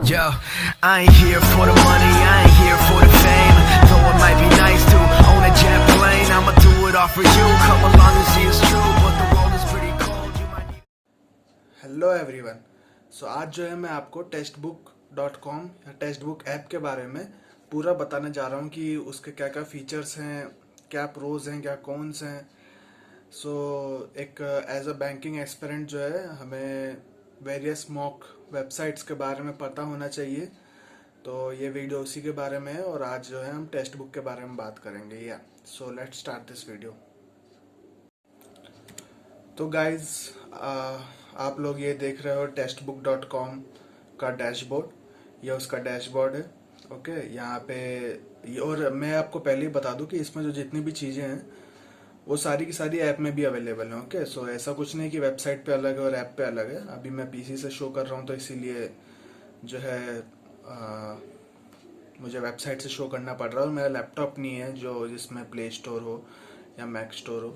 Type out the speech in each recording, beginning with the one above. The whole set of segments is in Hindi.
Yo, I ain't here for the money, I ain't here for the fame. Though it might be nice to own a jet plane, I'ma do it all for you. Come along and see it's true, but the world is pretty cold. You might need... hello everyone. So आज जो है मैं आपको टेस्टबुक.com या टेस्टबुक ऐप के बारे में पूरा बताने जा रहा हूँ कि उसके क्या क्या फीचर्स हैं, क्या प्रोज हैं, क्या कॉन्स हैं। सो एक एज अ बैंकिंग एस्पिरेंट जो है हमें वेरियस मॉक वेबसाइट्स के बारे में पता होना चाहिए। तो ये वीडियो उसी के बारे में है और आज जो है हम टेक्स्ट बुक के बारे में बात करेंगे। या so let's start this video. तो गाइज आप लोग ये देख रहे हो टेस्टबुक.com का डैशबोर्ड, ये उसका डैशबोर्ड है। ओके, यहाँ पे और मैं आपको पहले ही बता दूं कि इसमें जो जितनी भी चीज़ें हैं वो सारी की सारी ऐप में भी अवेलेबल है। ओके, सो ऐसा कुछ नहीं कि वेबसाइट पे अलग है और ऐप पे अलग है। अभी मैं पीसी से शो कर रहा हूँ तो इसीलिए जो है मुझे वेबसाइट से शो करना पड़ रहा है और मेरा लैपटॉप नहीं है जो जिसमें प्ले स्टोर हो या मैक स्टोर हो।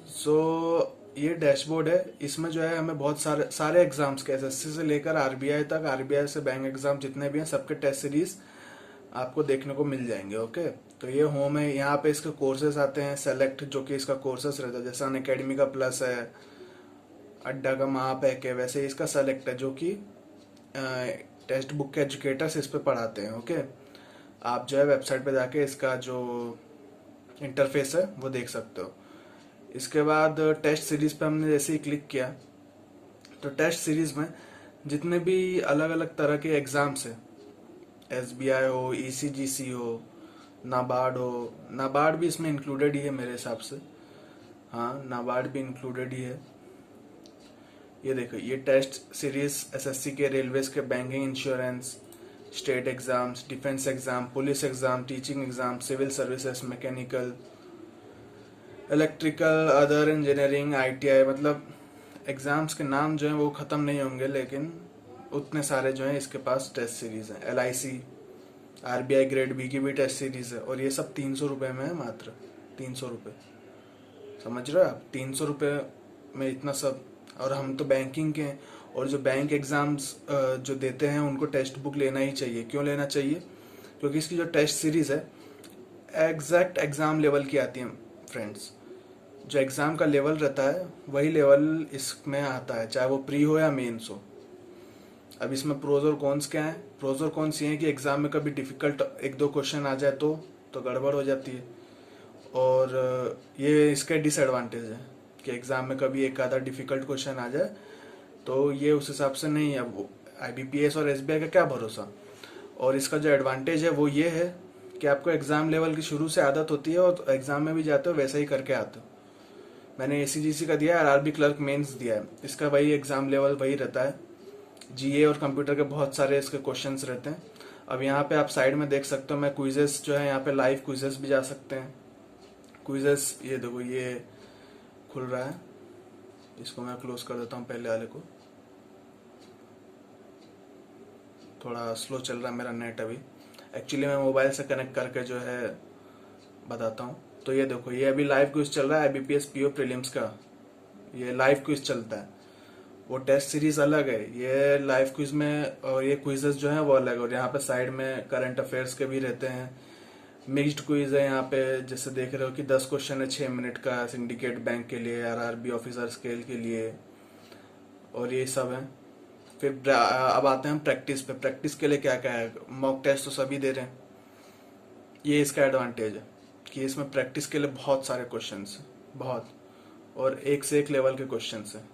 सो ये डैशबोर्ड है, इसमें जो है हमें बहुत सारे एग्जाम्स के एसएससी से लेकर आरबीआई तक, आरबीआई से बैंक एग्जाम जितने भी हैं सबके टेस्ट सीरीज आपको देखने को मिल जाएंगे। ओके, तो ये होम है, यहाँ पे इसके कोर्सेज आते हैं सेलेक्ट, जो कि इसका कोर्सेज रहता है। जैसे अनअकैडमी का प्लस है, अड्डा का महापैक है, वैसे इसका सेलेक्ट है जो कि टेक्स्ट बुक के एजुकेटर्स इस पे पढ़ाते हैं। ओके, आप जो है वेबसाइट पे जाके इसका जो इंटरफेस है वो देख सकते हो। इसके बाद टेस्ट सीरीज पे हमने जैसे ही क्लिक किया तो टेस्ट सीरीज में जितने भी अलग अलग तरह के एग्जाम्स है, एसबीआई हो, ईसीजीसी हो, नाबार्ड हो, नाबार्ड भी इसमें इंक्लूडेड ही है मेरे हिसाब से। हाँ, नाबार्ड भी इंक्लूडेड ही है। ये देखो, ये टेस्ट सीरीज एसएससी के, रेलवेज के, banking, insurance, state exams, defence exam, police exam, teaching exam, civil services, mechanical, electrical, other engineering, ITI, मतलब एग्जाम्स के नाम जो हैं वो ख़त्म नहीं होंगे, लेकिन उतने सारे जो हैं इसके पास टेस्ट सीरीज हैं। एलआईसी, आरबीआई ग्रेड बी की भी टेस्ट सीरीज है और ये सब 300 रुपये में है, मात्र 300 रुपये। समझ रहे हो आप, 300 रुपये में इतना सब। और हम तो बैंकिंग के हैं और जो बैंक एग्जाम्स जो देते हैं उनको टेक्स्ट बुक लेना ही चाहिए। क्यों लेना चाहिए? क्योंकि इसकी जो टेस्ट सीरीज है एग्जैक्ट एग्जाम लेवल की आती है फ्रेंड्स। जो एग्जाम का लेवल रहता है वही लेवल इसमें आता है, चाहे वो प्री हो या मेंस हो। अब इसमें प्रोज और कॉन्स क्या है? प्रोज और कॉन्स ये हैं कि एग्जाम में कभी डिफिकल्ट एक दो क्वेश्चन आ जाए तो गड़बड़ हो जाती है, और ये इसके डिसएडवांटेज है कि एग्जाम में कभी एक आधा डिफिकल्ट क्वेश्चन आ जाए तो ये उस हिसाब से नहीं है। वो आईबीपीएस और एसबीआई का क्या भरोसा। और इसका जो एडवांटेज है वो ये है कि आपको एग्जाम लेवल की शुरू से आदत होती है और एग्जाम में भी जाते हो वैसा ही करके आते हो। मैंने एसीजीसी का दिया है, आरआरबी क्लर्क मेंस दिया है, इसका वही एग्जाम लेवल वही रहता है। जीए और कंप्यूटर के बहुत सारे इसके क्वेश्चंस रहते हैं। अब यहाँ पे आप साइड में देख सकते हो, मैं क्विजेस जो है यहाँ पे लाइव क्विजेस भी जा सकते हैं। क्विजेस ये देखो, ये खुल रहा है, इसको मैं क्लोज कर देता हूँ पहले वाले को। थोड़ा स्लो चल रहा है मेरा नेट अभी, एक्चुअली मैं मोबाइल से कनेक्ट करके जो है बताता हूँ। तो ये देखो, ये अभी लाइव क्विज चल रहा है आईबीपीएस पीओ प्रीलिम्स का, ये लाइव क्विज चलता है। वो टेस्ट सीरीज अलग है, ये लाइव क्विज में, और ये क्विजेस जो है वो अलग है। और यहाँ पे साइड में करंट अफेयर्स के भी रहते हैं, मिक्स्ड क्विज है यहाँ पे। जैसे देख रहे हो कि 10 क्वेश्चन है 6 मिनट का, सिंडिकेट बैंक के लिए, आरआरबी ऑफिसर स्केल के लिए, और ये सब है। फिर अब आते हैं प्रैक्टिस पे। प्रैक्टिस के लिए क्या क्या है? मॉक टेस्ट तो सभी दे रहे हैं, ये इसका एडवांटेज है कि इसमें प्रैक्टिस के लिए बहुत सारे क्वेश्चंस हैं, बहुत, और एक से एक लेवल के क्वेश्चंस हैं।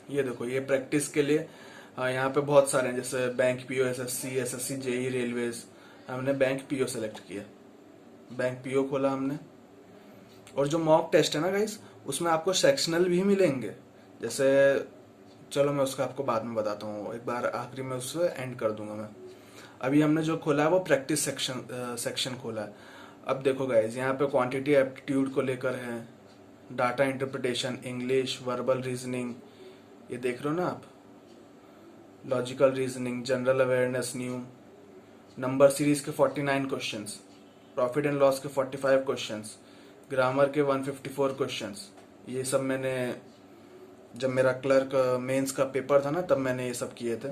ये देखो, ये प्रैक्टिस के लिए यहाँ पे बहुत सारे हैं, जैसे bank PO, SSC JE, railways. हमने बैंक पीओ सेलेक्ट किया, बैंक पीओ खोला हमने। और जो मॉक टेस्ट है ना गाइस, उसमें आपको सेक्शनल भी मिलेंगे। जैसे चलो मैं उसका आपको बाद में बताता हूँ, एक बार आखिरी में उससे एंड कर दूंगा मैं। अभी हमने जो खोला है वो प्रैक्टिस सेक्शन खोला है। अब देखो गाइज, यहाँ पे क्वांटिटी एप्टीट्यूड को लेकर है, data interpretation, English, verbal reasoning, ये देख रहे हो ना आप, logical reasoning, general awareness, new, number series के 49 क्वेश्चंस, प्रॉफिट एंड लॉस के 45 क्वेश्चंस, ग्रामर के 154 क्वेश्चंस। ये सब मैंने जब मेरा क्लर्क मेंस का पेपर था ना तब मैंने ये सब किए थे।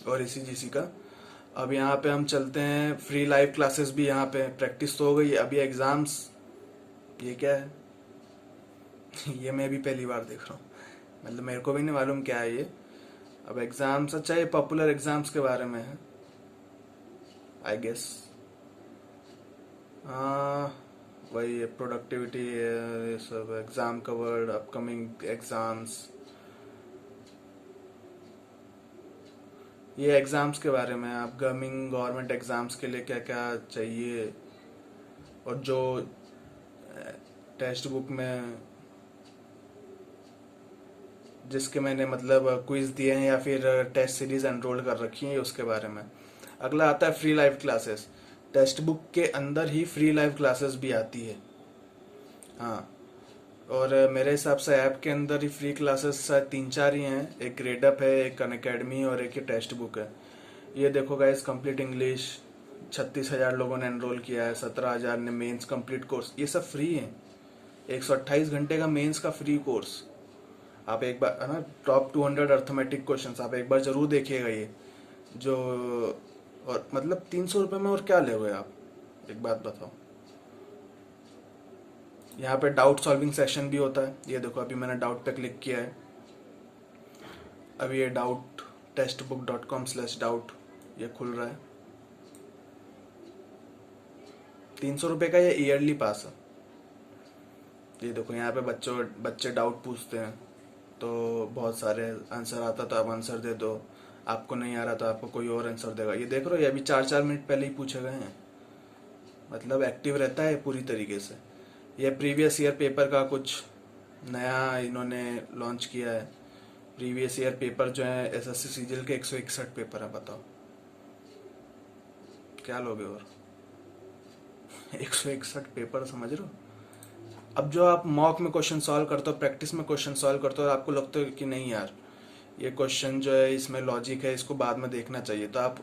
और ECGC का। अब यहाँ पे हम चलते हैं, फ्री लाइव क्लासेस भी यहाँ पे, प्रैक्टिस तो हो गई, अभी एग्जाम्स। ये क्या है? ये मैं भी पहली बार देख रहा हूँ, मतलब मेरे को भी नहीं मालूम क्या है ये। अब एग्जाम्स, अच्छा ये पॉपुलर एग्जाम्स के बारे में है आई गेस। हाँ वही है, प्रोडक्टिविटी है ये सब, एग्जाम कवर्ड, अपकमिंग एग्जाम्स, ये एग्जाम्स के बारे में। अपकमिंग गवर्नमेंट एग्जाम्स के लिए क्या क्या चाहिए, और जो टेक्स्ट बुक में जिसके मैंने मतलब क्विज दिए हैं या फिर टेस्ट सीरीज एनरोल कर रखी है, उसके बारे में। अगला आता है free live classes. Text book के अंदर ही फ्री लाइव क्लासेस भी आती है। हाँ, और मेरे हिसाब से ऐप के अंदर ही फ्री क्लासेस शायद 3-4 ही हैं। एक ग्रेडअप है, एक अनअकैडमी, और एक ये टेक्स्ट बुक है। ये देखो गाइस, कंप्लीट इंग्लिश 36,000 लोगों ने एनरोल किया है, 17,000 ने मेंस कंप्लीट कोर्स। ये सब फ्री है, 128 घंटे का मेंस का फ्री कोर्स। आप एक बार, है ना, टॉप 200 अर्थमेटिक क्वेश्चंस आप एक बार जरूर देखिएगा ये जो। और मतलब 300 रुपये में और क्या लोगे आप, एक बात बताओ। यहाँ पे डाउट सॉल्विंग सेशन भी होता है। ये देखो, अभी मैंने डाउट पे क्लिक किया है, अभी ये डाउट textbook.com/doubt ये खुल रहा है। 300 रुपये का ये ईयरली पास है। ये देखो, यहाँ पे बच्चे डाउट पूछते हैं, तो बहुत सारे आंसर आता तो आप आंसर दे दो, आपको नहीं आ रहा तो आपको कोई और आंसर देगा। ये देख रहे हो, ये अभी 4-4 मिनट पहले ही पूछे गए हैं, मतलब एक्टिव रहता है पूरी तरीके से। ये प्रीवियस ईयर पेपर का कुछ नया इन्होंने लॉन्च किया है। प्रीवियस ईयर पेपर जो है SSC सीजीएल के 161 पेपर है, बताओ क्या लोगे और 161 पेपर, समझ रहे हो। अब जो आप मॉक में क्वेश्चन सॉल्व करते हो, प्रैक्टिस में क्वेश्चन सॉल्व करते हो, और आपको लगता है कि नहीं यार ये क्वेश्चन जो है इसमें लॉजिक है, इसको बाद में देखना चाहिए, तो आप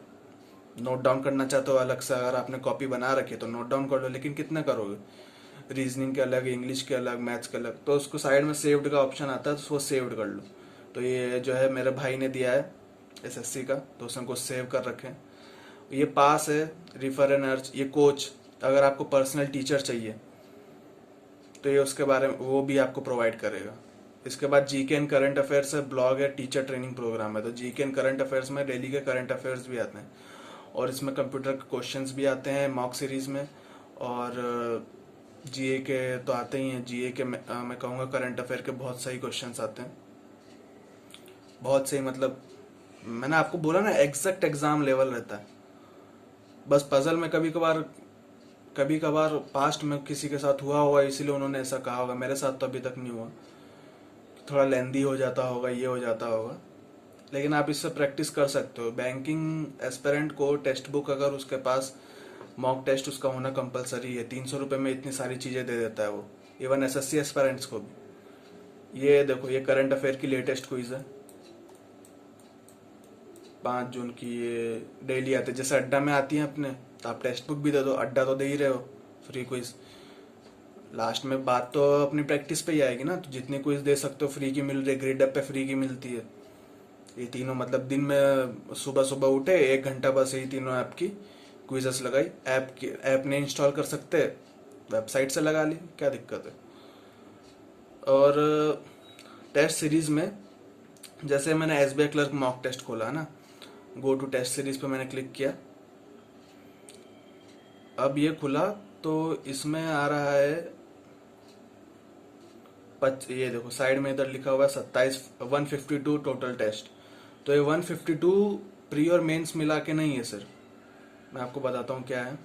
नोट डाउन करना चाहते हो अलग से। अगर आपने कॉपी बना रखी है तो नोट डाउन कर लो, लेकिन कितना करोगे, रीजनिंग के अलग, इंग्लिश के अलग, मैथ्स के अलग, तो उसको साइड में सेव्ड का ऑप्शन आता है, तो उसको सेव्ड कर लो। तो ये जो है मेरे भाई ने दिया है SSC का, तो उसने कुछ सेव कर रखे हैं। ये पास है, रिफर एंड अर्च, ये कोच, अगर आपको पर्सनल टीचर चाहिए तो ये उसके बारे में वो भी आपको प्रोवाइड करेगा। इसके बाद जीके एंड करंट अफेयर्स है, ब्लॉग है, टीचर ट्रेनिंग प्रोग्राम है। तो जीके एंड करंट अफेयर्स में डेली के करंट अफेयर्स भी आते हैं, और इसमें कंप्यूटर के क्वेश्चंस भी आते हैं मॉक सीरीज में, और जीए के तो आते ही हैं। जीए के मैं कहूँगा करंट अफेयर के बहुत सही क्वेश्चंस आते हैं, बहुत सही। मतलब मैंने आपको बोला ना, एग्जैक्ट एग्जाम लेवल रहता है। बस पजल में कभी कभार पास्ट में किसी के साथ हुआ होगा, इसीलिए उन्होंने ऐसा कहा होगा। मेरे साथ तो अभी तक नहीं हुआ, थोड़ा लेंदी हो जाता होगा, ये हो जाता होगा, लेकिन आप इससे प्रैक्टिस कर सकते हो। बैंकिंग एस्पिरेंट को टेक्स्ट बुक, अगर उसके पास मॉक टेस्ट उसका होना कंपलसरी है, 300 रुपये में इतनी सारी चीज़ें दे देता है वो, इवन SSC एस्पिरेंट्स को भी। ये देखो, ये करंट अफेयर की लेटेस्ट क्विज है, 5 जून की। ये डेली आते, जैसे अड्डा में आती है अपने, तो आप टेक्स्ट बुक भी दे दो, अड्डा तो दे ही रहे हो, फ्री क्विज। लास्ट में बात तो अपनी प्रैक्टिस पे ही आएगी ना, तो जितनी क्विज दे सकते हो फ्री की मिल रही है, ग्रेडअप पे फ्री की मिलती है। ये तीनों मतलब दिन में सुबह सुबह उठे 1 घंटा, बस यही तीनों ऐप की क्विजेस लगाई। ऐप नहीं इंस्टॉल कर सकते, वेबसाइट से लगा ली, क्या दिक्कत है। और टेस्ट सीरीज में जैसे मैंने SBI क्लर्क मॉक टेस्ट खोला है ना, गो टू टेस्ट सीरीज पे मैंने क्लिक किया, अब ये खुला, तो इसमें आ रहा है ये देखो साइड में इधर लिखा हुआ है 152 टोटल टेस्ट। तो ये 152 प्री और मेंस मिला के नहीं है सर, मैं आपको बताता हूँ क्या है।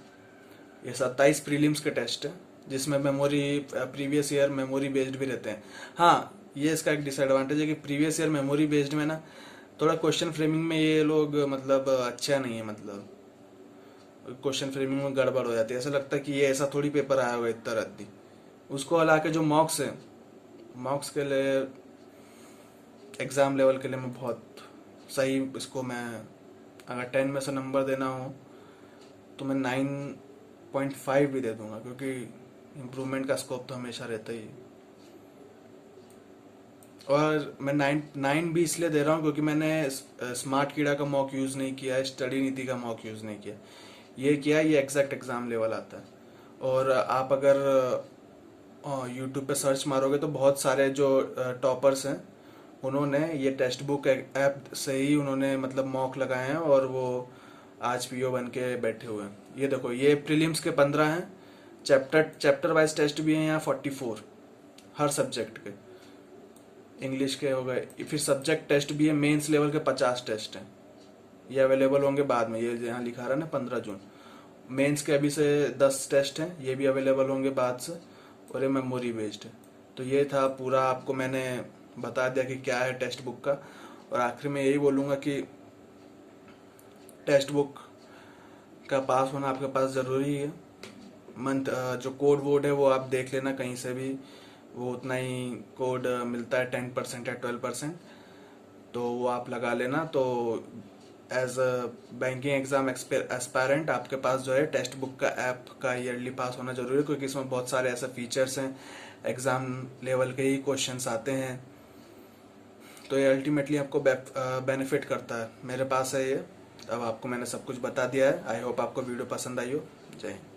ये 27 प्रीलिम्स के टेस्ट है, जिसमें memory, previous year memory based भी रहते हैं। हाँ, ये इसका एक डिसएडवांटेज है कि प्रीवियस ईयर मेमोरी बेस्ड में ना थोड़ा क्वेश्चन फ्रेमिंग में ये लोग मतलब अच्छा नहीं है, मतलब क्वेश्चन फ्रेमिंग में गड़बड़ हो जाती है। ऐसा लगता है कि ये ऐसा थोड़ी पेपर आया हुआ इतना रद्दी। उसको हला के जो मॉक्स है, मॉक्स के लिए एग्जाम लेवल के लिए मैं बहुत सही, इसको मैं अगर 10 में से नंबर देना हो तो मैं 9.5 भी दे दूंगा, क्योंकि इम्प्रूवमेंट का स्कोप तो हमेशा रहता ही। और मैं 9 भी इसलिए दे रहा हूँ क्योंकि मैंने स्मार्ट कीड़ा का मॉक यूज़ नहीं किया है, स्टडी नीति का मॉक यूज़ नहीं किया। ये किया, ये एग्जैक्ट एग्ज़ाम लेवल आता है। और आप अगर यूट्यूब पे सर्च मारोगे तो बहुत सारे जो टॉपर्स हैं उन्होंने ये टेक्स्ट बुक ऐप से ही उन्होंने मतलब मॉक लगाए हैं और वो आज पीओ बन के बैठे हुए हैं। ये देखो, ये प्रीलिम्स के 15 हैं, चैप्टर वाइज टेस्ट भी हैं यहाँ 44 हर सब्जेक्ट के। इंग्लिश के हो गए, फिर सब्जेक्ट टेस्ट भी है, मेंस लेवल के 50 टेस्ट हैं। ये अवेलेबल होंगे बाद में, ये यहाँ लिखा रहा है ना 15 जून। मेंस के अभी से 10 टेस्ट हैं, ये भी अवेलेबल होंगे बाद से, और ये मेमोरी बेस्ड है। तो ये था पूरा, आपको मैंने बता दिया कि क्या है टेक्स्ट बुक का। और आखिर में यही बोलूँगा कि टेक्स्ट बुक का पास होना आपके पास ज़रूरी है। जो कोड वोड है वो आप देख लेना कहीं से भी, वो उतना ही कोड मिलता है 10% या 12%, तो वो आप लगा लेना। तो as a banking exam aspirant आपके पास जो है टेक्स्ट बुक का ऐप का ईयरली पास होना जरूरी है, क्योंकि इसमें बहुत सारे ऐसे फीचर्स हैं, एग्जाम लेवल के ही क्वेश्चंस आते हैं। तो ये अल्टीमेटली आपको बेनिफिट करता है। मेरे पास है ये, अब आपको मैंने सब कुछ बता दिया है। आई होप आपको वीडियो पसंद आई हो। जय हिंद।